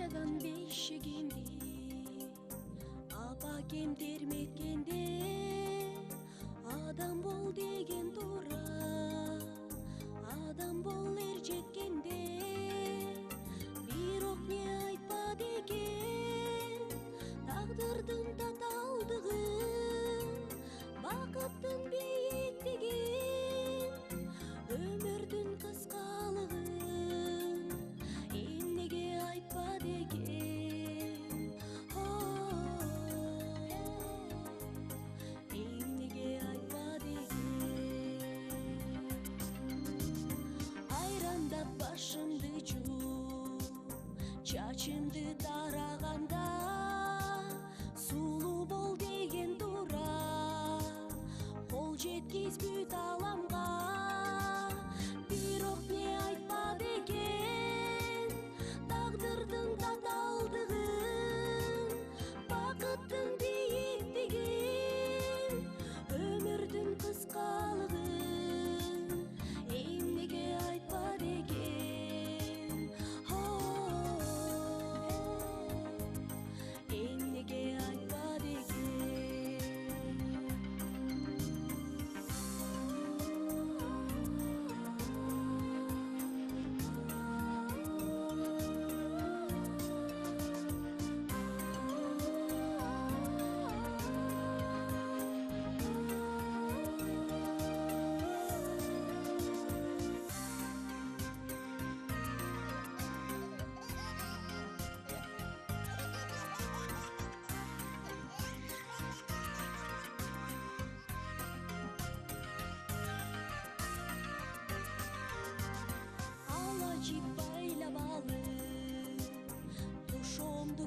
жашаган бейшигинди апа кемдермекенде адам бол деген туура, адам бол эржеткенде бирок не айтпады экен тагдырдын татаалдыгын, бакыттын бийиктигин, өмүрдүн кыскалыгын эмнеге айтпады экен, эмнеге айтпады экен. Айрандап башымды жууп, чачымды тараганда сулуу бол деген туура, кол жеткизбүт аламга, бирок не айтпады экен тагдырдын татаалдыгын, бакыттын бийиктигин, өмүрдүн кыскалыгын эмнеге айтпады экен, эмнеге айтпады экен. Ала жип байлап алып, тушоомду